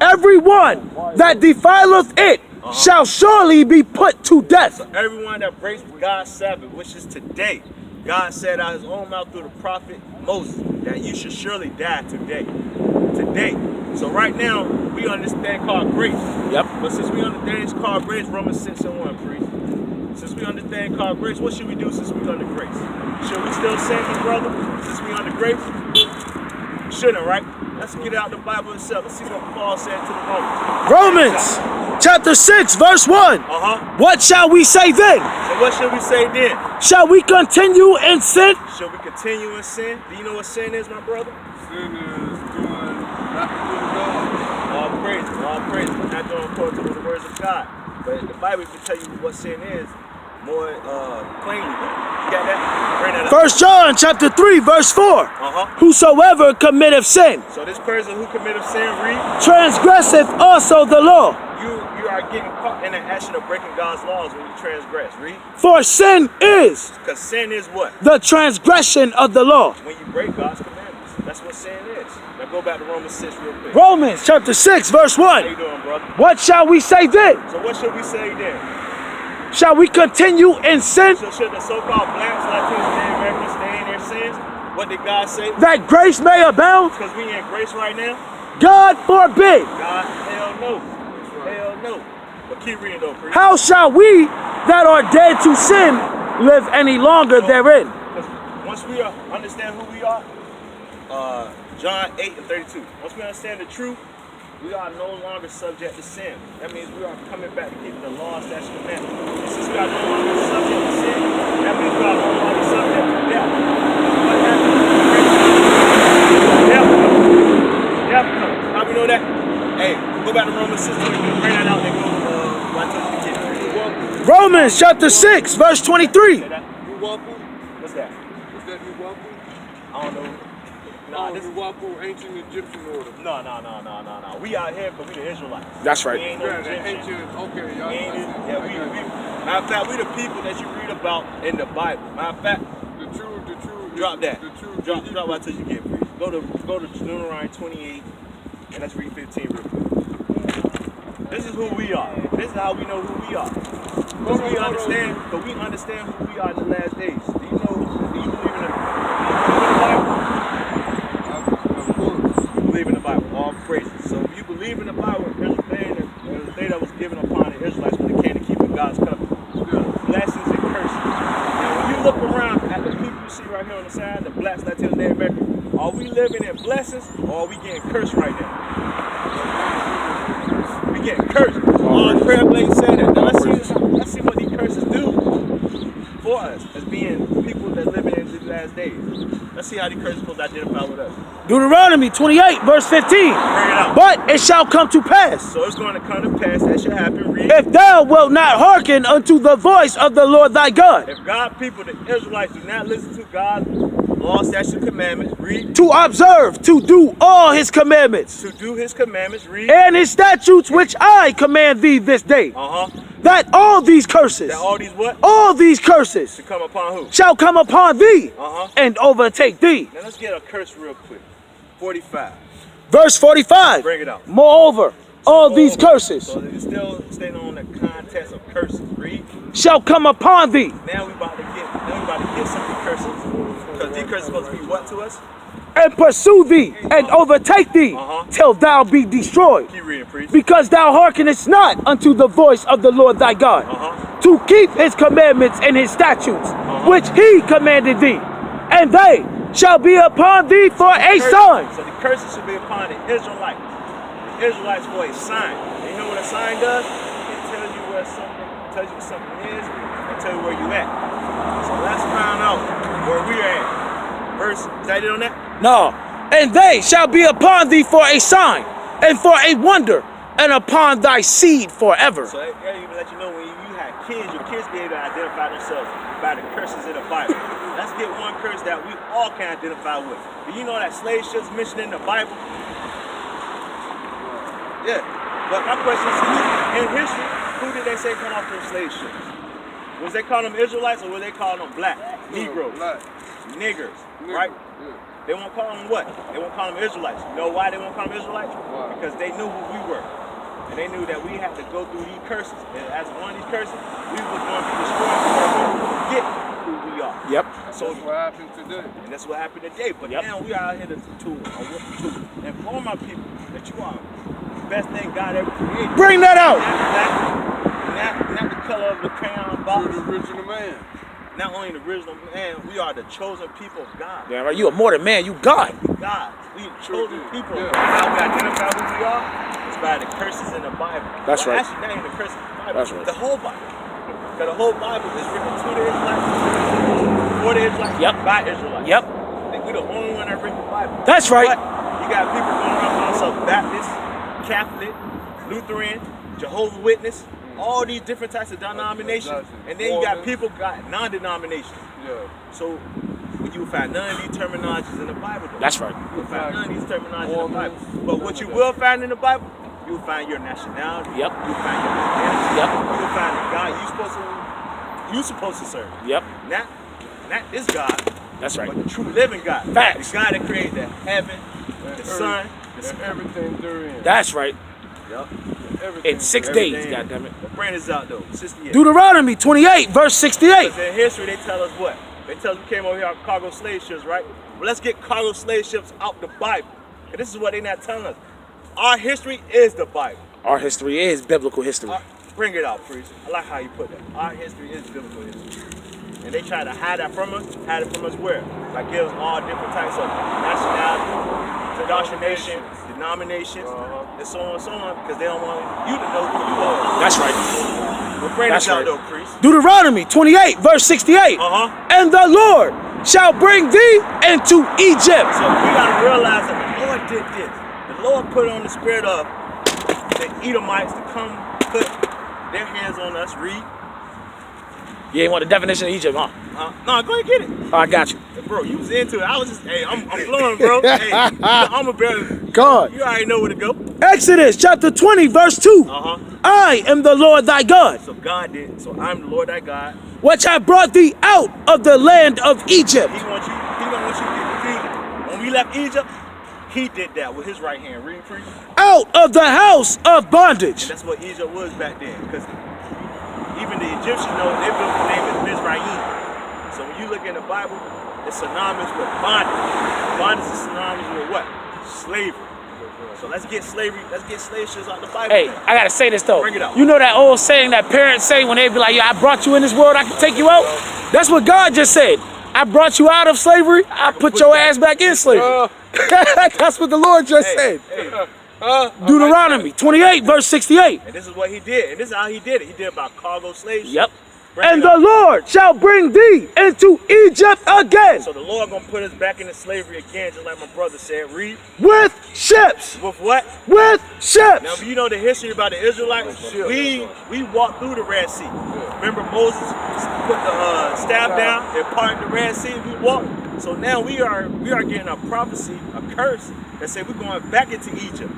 everyone that defileth it shall surely be put to death. So everyone that breaks God's Sabbath, which is today, God said out his own mouth through the prophet Moses that you should surely die today. Today. So right now, we understand called grace. Yep. But since we understand it's called grace, Romans 6:1, priest. Since we understand called grace, what should we do since we're under grace? Should we still sin, my brother, since we under grace? Shouldn't, right? Let's get out the Bible itself. Let's see what Paul said to the Romans. Romans chapter 6, verse 1. What shall we say then? So what should we say then? Shall we continue in sin? Should we continue in sin? Do you know what sin is, my brother? Sin is doing nothing to God. All praise, not doing according to the words of God. But the Bible can tell you what sin is more plainly. You got that? Bring that up. 1 John chapter 3, verse 4. Whosoever committeth sin, So this person who committed sin, read, transgresseth also the law. you are getting caught in the action of breaking God's laws when you transgress. Read. For sin is Because sin is what? the transgression of the law. When you break God's commandments. That's what sin is. Now go back to Romans 6 real quick. Romans chapter 6, verse How you 1. doing, brother? What shall we say then? So what should we say then? Shall we continue in sin So should the so-called blacks, Latinos, and Americans stay in their sins? What did God say? that grace may abound? Because we in grace right now? God forbid. God, hell no. Hell no. But keep reading though, priest. How shall we that are dead to sin live any longer therein? Because once we understand who we are, John 8:32. Once we understand the truth, we are no longer subject to sin. That means we are coming back to keeping the law, statutes, and commandments. Since we are no longer subject to sin, that means we are no longer subject to death. What happened? Death comes. Death comes. How we know that? Hey, go back to Romans 6. Bring that out and go. I told you to get it. Romans chapter 6, verse 23. Say that. What's that? Is that Nuwapu? I don't know. Nah, this Nuwapu, ancient Egyptian order. No. We out here, but we the Israelites. That's We right. ain't no Yeah, the Egyptians. ancient, okay, We y'all. ain't, matter of fact, we the people that you read about in the Bible. Matter of fact, The true, drop that. The true, Drop right till you get free. Go to Deuteronomy 28, and let's read 15 real quick. This is who we are. This is how we know who we are. Because we understand who we are in the last days. Do you believe in the Bible? You believe in the Bible, all praises. So if you believe in the Bible, there's a thing that was given upon the Israelites when it came to keeping God's covenant. Blessings and curses. Now when you look around at the people you see right here on the side, the blacks, Latinos, Native Americans, are we living in blessings or are we getting cursed right now? We getting cursed. All the prayer blades say that. Now let's see what these curses do for us as being people that live in the last days. Let's see how these curses supposed to identify with us. Deuteronomy 28, verse 15. Bring it out. But it shall come to pass, So it's going to come to pass, that should happen, read. if thou wilt not hearken unto the voice of the Lord thy God, If God people, the Israelites, do not listen to God's law, statutes, commandments, read. to observe, to do all his commandments, To do his commandments, read. and his statutes which I command thee this day, that all these curses, That all these what? all these curses To come upon who? shall come upon thee and overtake thee. Now let's get a curse real quick. 45. Verse 45. Bring it out. Moreover, all these curses So it's still staying on the context of curses. Read. shall come upon thee. Now we about to get some of the curses. Because these curses supposed to be what to us? And pursue thee and overtake thee till thou be destroyed. Keep reading, priest. Because thou hearkenest not unto the voice of the Lord thy God, to keep his commandments and his statutes, which he commanded thee, and they shall be upon thee for a sign. So the curses should be upon the Israelites. The Israelites for a sign. And you know what a sign does? It tells you where something is, and tell you where you at. So let's find out where we are at. Verse, is that it on that? No. And they shall be upon thee for a sign, and for a wonder, and upon thy seed forever. So that even let you know when you have kids, your kids be able to identify themselves by the curses in the Bible. Let's get one curse that we all can identify with. Do you know that slave ships mentioned in the Bible? Yeah. But my question is, in history, who did they say come off those slave ships? Was they calling them Israelites or were they calling them black? Negroes? Black. Niggers, right? Yeah. They won't call them what? They won't call them Israelites. You know why they won't call them Israelites? Why? Because they knew who we were. And they knew that we had to go through these curses. And as one of these curses, we were going to be destroyed before we forget who we are. Yep. So That's what happened today. and that's what happened today. But now we are out here to inform my people that you are the best thing God ever created. Bring that out. Not the color of the crayon box. You're the original man. Not only the original man, we are the chosen people of God. Yeah, right. You are more than man. You God. God, we the chosen people. Yeah. How we identify who we are is by the curses in the Bible. That's right. Actually, not even the curses in the Bible. That's right. The whole Bible. Because the whole Bible is written to the Israelites, for the Israelites, Yep. by Israelites. Yep. We're the only one that written the Bible. That's right. But you got people going around calling themselves Baptist, Catholic, Lutheran, Jehovah's Witness, all these different types of denominations. And then you got people got non-denominations. Yeah. So you will find none of these terminologies in the Bible. Though. That's right. You will find none of these terminologies in the Bible. But what you will find in the Bible, you will find your nationality. Yep. You will find your identity. Yep. You will find the God you supposed to serve. Yep. Not this God. That's right. But the true living God. Facts. The God that created the heaven, the sun, and everything therein. That's right. Yep. Everything. In 6 Everything. days, goddammit. But bring this out though, 68. Deuteronomy 28, verse 68. Because in history they tell us what? They tell us we came over here on cargo slave ships, right? Well, let's get cargo slave ships out the Bible. And this is what they're not telling us. Our history is the Bible. Our history is biblical history. Bring it out, priest. I like how you put that. Our history is biblical history. And they try to hide that from us. Hide it from us where? By giving us all different types of nationality, indoctrination, denominations, and so on, because they don't want you to know who you are. That's right. But bring That's this out right. though, priest. Deuteronomy 28, verse 68. And the Lord shall bring thee into Egypt. So we gotta realize that the Lord did this. The Lord put on the spirit of the Edomites to come put their hands on us. Read. You ain't want the definition of Egypt, huh? No, go ahead and get it. Oh, I got you. Bro, you was into it. I was just, hey, I'm flowing, bro. Hey, I'm a better. God. You already know where to go. Exodus chapter 20, verse 2. I am the Lord thy God, So God did. So I'm the Lord thy God. which I brought thee out of the land of Egypt. He don't want you to get defeated. When we left Egypt, he did that with his right hand. Read, priest. Out of the house of bondage. And that's what Egypt was back then. Because even the Egyptians know they built the name of Mizraim. So when you look in the Bible, it's synonymous with bondage. Bondage is synonymous with what? Slavery. So let's get slavery, let's get slave ships out the Bible. Hey, I gotta say this though. Bring it out. You know that old saying that parents say when they be like, "Yeah, I brought you in this world, I can take you out." That's what God just said. I brought you out of slavery. I put your ass back in slavery. That's what the Lord just said. Deuteronomy 28, verse 68. And this is what he did. And this is how he did it. He did it by cargo slave ships. Yep. Bring And it the out. Lord shall bring thee into Egypt again So the Lord gonna put us back into slavery again, just like my brother said. Read. with ships. With what? With Now, ships. if you know the history about the Israelites, we walked through the Red Sea. Remember Moses put the staff down and parted the Red Sea. We walked. So now we are getting a prophecy, a curse that said we're going back into Egypt.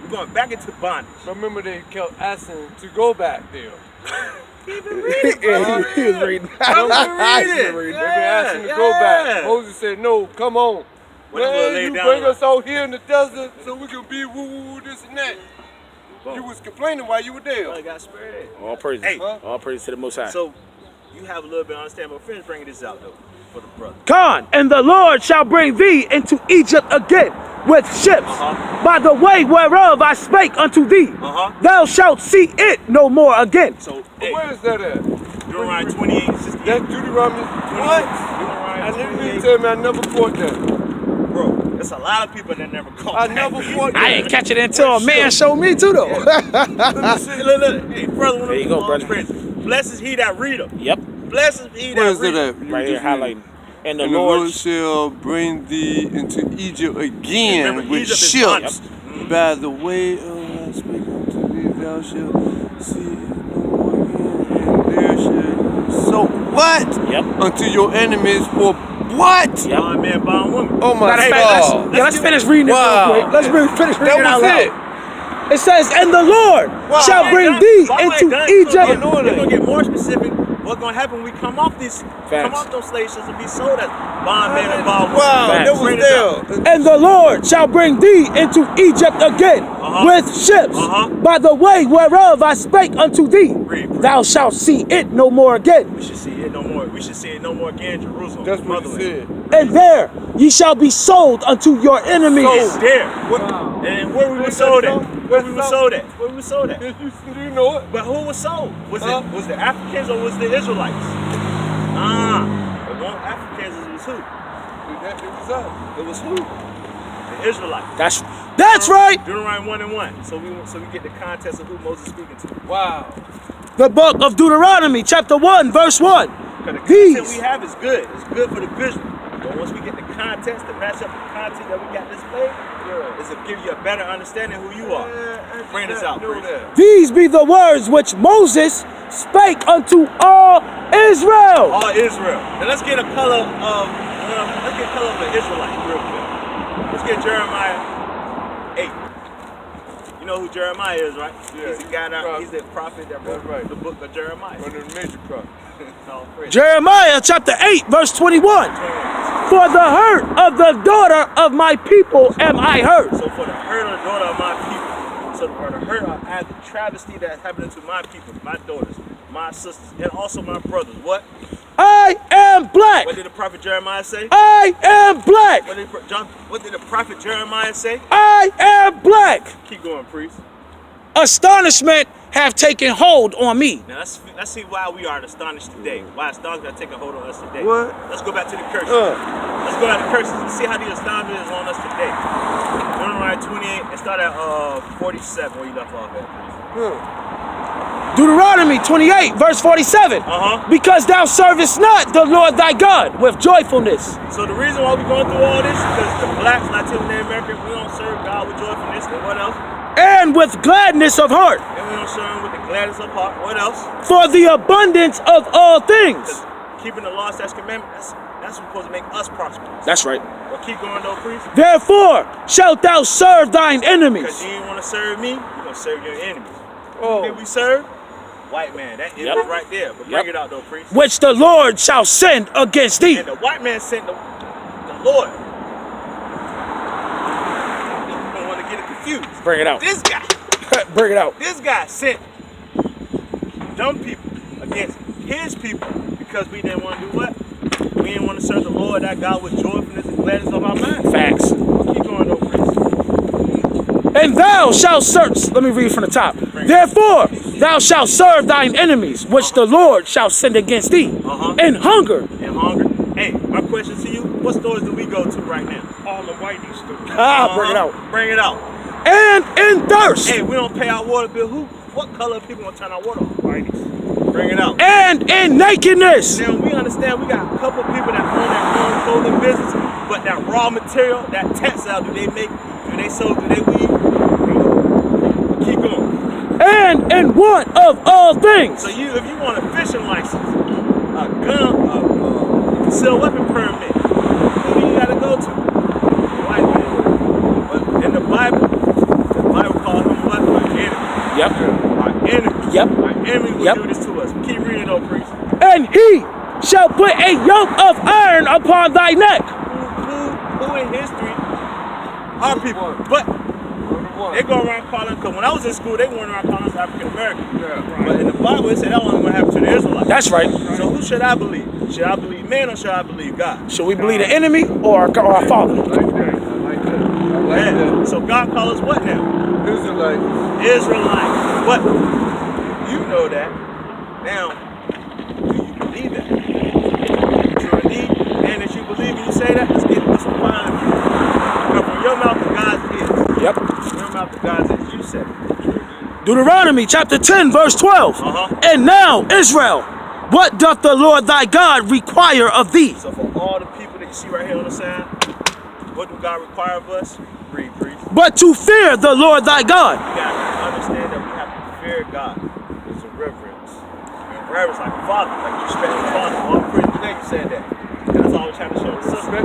We're going back into bondage. Remember they kept asking to go back there. He was reading. They been asking to go back. Moses said, no, come on. Whatever Man, you down bring like- us out here in the desert so we can be woo-woo, this and that. You was complaining while you were there. I got spread. All praises. Hey. All praises to the Most High. So you have a little bit of understanding, but finish bringing this out though for the brother. Con, and the Lord shall bring thee into Egypt again with ships, by the way whereof I spake unto thee. Thou shalt see it no more again. So Where is that at? Deuteronomy 28, 68. That's Deuteronomy. What? I Deuteronomy didn't 28. tell me I never caught that. Bro, there's a lot of people that never caught I that. never caught that. I ain't catch it until a man showed me too though. Look. Hey, brother, There you go, brother. Blessed is he that readeth. Yep. Blessed is he Where that is that readeth. at? Right here highlighting. And the And the Lord Lord shall bring thee into Egypt again Remember, with Egypt is ships. bondage. By the way of I speak unto thee, thou shalt see it no more again. And there shall so what? Yep. Unto your enemies for what? Yep. Bond man, bond woman. Oh my Matter of fact, God. let's finish reading it Wow. real quick. Let's finish reading it That out was loud. it. It says, and the Lord shall bring thee into Egypt. We're going to get more specific. what's gonna happen when we come off these, come Facts. off those slave ships and be sold as bondmen and bondwomen? Wow, Facts. that was Bring it up. there. And the Lord shall bring thee into Egypt again with ships, by the way whereof I spake unto thee. Read. Thou shalt see it no more again. We should see it no more. We should see it no more again, Jerusalem. That's what he motherland. said. And there ye shall be sold unto your enemies. It's there. And where we were sold at? Where we were sold at? Where we were sold at? You know it. But who was sold? Was the Africans or was the Israelites? It wasn't Africans. It was who? It was who? The Israelites. That's right. Deuteronomy 1:1. So we get the context of who Moses is speaking to. Wow. The book of Deuteronomy, chapter 1, verse 1. Because the These. content we have is good. It's good for the visual. But once we get the context to match up the content that we got displayed, it's to give you a better understanding who you are. Bring this out, please. These be the words which Moses spake unto all Israel. All Israel. And let's get a color of the Israelite real quick. Let's get Jeremiah 8. You know who Jeremiah is, right? Yeah, He's the guy he's the prophet that wrote the book of Jeremiah. One of the major prophets. Jeremiah chapter 8, verse 21. For the hurt of the daughter of my people am I hurt. So for the hurt of the daughter of my people, so for the hurt of the travesty that's happening to my people, my daughters, my sisters, and also my brothers. What? I am black. What did the prophet Jeremiah say? I am black. What did the prophet Jeremiah say? I am black. Keep going, priest. Astonishment have taken hold on me. Now let's see why we are astonished today. Why astonishment have taken hold on us today. What? Let's go back to the curses. Let's go back to the curses and see how the astonishment is on us today. Deuteronomy 28 and start at 47 where you left off at. Deuteronomy 28, verse 47. Because thou servest not the Lord thy God with joyfulness. So the reason why we're going through all this is because the blacks, Latino Americans, we don't serve God with joyfulness. And what else? And with gladness of heart. And we don't serve him with the gladness of heart. What else? For the abundance of all things. Keeping the law, statutes, commandments, that's supposed to make us prosperous. That's right. Well, keep going though, priest. Therefore shalt thou serve thine enemies. Because you ain't want to serve me, you're going to serve your enemies. Oh. Who did we serve? White man. That is right there. But bring it out though, priest. Which the Lord shall send against thee. And the white man sent the Lord. You don't want to get it confused. Bring it out. This guy. Bring it out. This guy sent dumb people against his people because we didn't want to do what? We didn't want to serve the Lord, that God with joyfulness and gladness of our mind. Facts. Keep going though, priest. And thou shalt search. Let me read from the top. Therefore thou shalt serve thine enemies, which the Lord shall send against thee, in hunger. In hunger. Hey, my question to you: what stores do we go to right now? All the whitey stores. Bring it out. Bring it out. And in thirst. Hey, we don't pay our water bill. What color of people gonna turn our water off? Whiteys. Bring it out. And in nakedness. Now we understand we got a couple people that own their own clothing business, but that raw material, that textile, do they make? Do they sew? Do they weave? Keep going. And in want of all things. So if you want a fishing license, a gun, a concealed weapon permit, who do you gotta go to? White man. But in the Bible calls them what? Our enemy. Yep. Our enemy. Yep. Our enemy will do this to us. Keep reading though, priest. And he shall put a yoke of iron upon thy neck. Who in history are people? But they go around calling, because when I was in school, they went around calling us African American. But in the Bible, it said that only going to happen to the Israelites. That's right. So who should I believe? Should I believe man or should I believe God? Should we believe the enemy or our father? I like that. So God calls us what now? Israelite. Israelite. What? You know that. Now, do you believe that? True indeed. And as you believe and you say that, let's get this one line. Come from your mouth to God's ears. Yep. Your mouth to God's ears. You said it. Deuteronomy chapter 10, verse 12. And now, Israel, what doth the Lord thy God require of thee? So for all the people that you see right here on the sign, what do God require of us? Read, priest. But to fear the Lord thy God. You got to understand that we have to fear God. It's a reverence. And reverence like a father, like you respect your father. All praise today you said that. That's all we're trying to show the sister.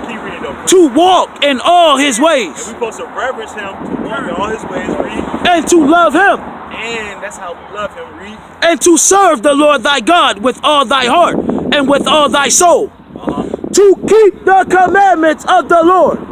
Keep reading though. To walk in all his And ways. we're supposed to reverence him, to walk in all his ways, read. And to love him. And that's how we love him. Read. And to serve the Lord thy God with all thy heart and with all thy soul. To keep the commandments of the Lord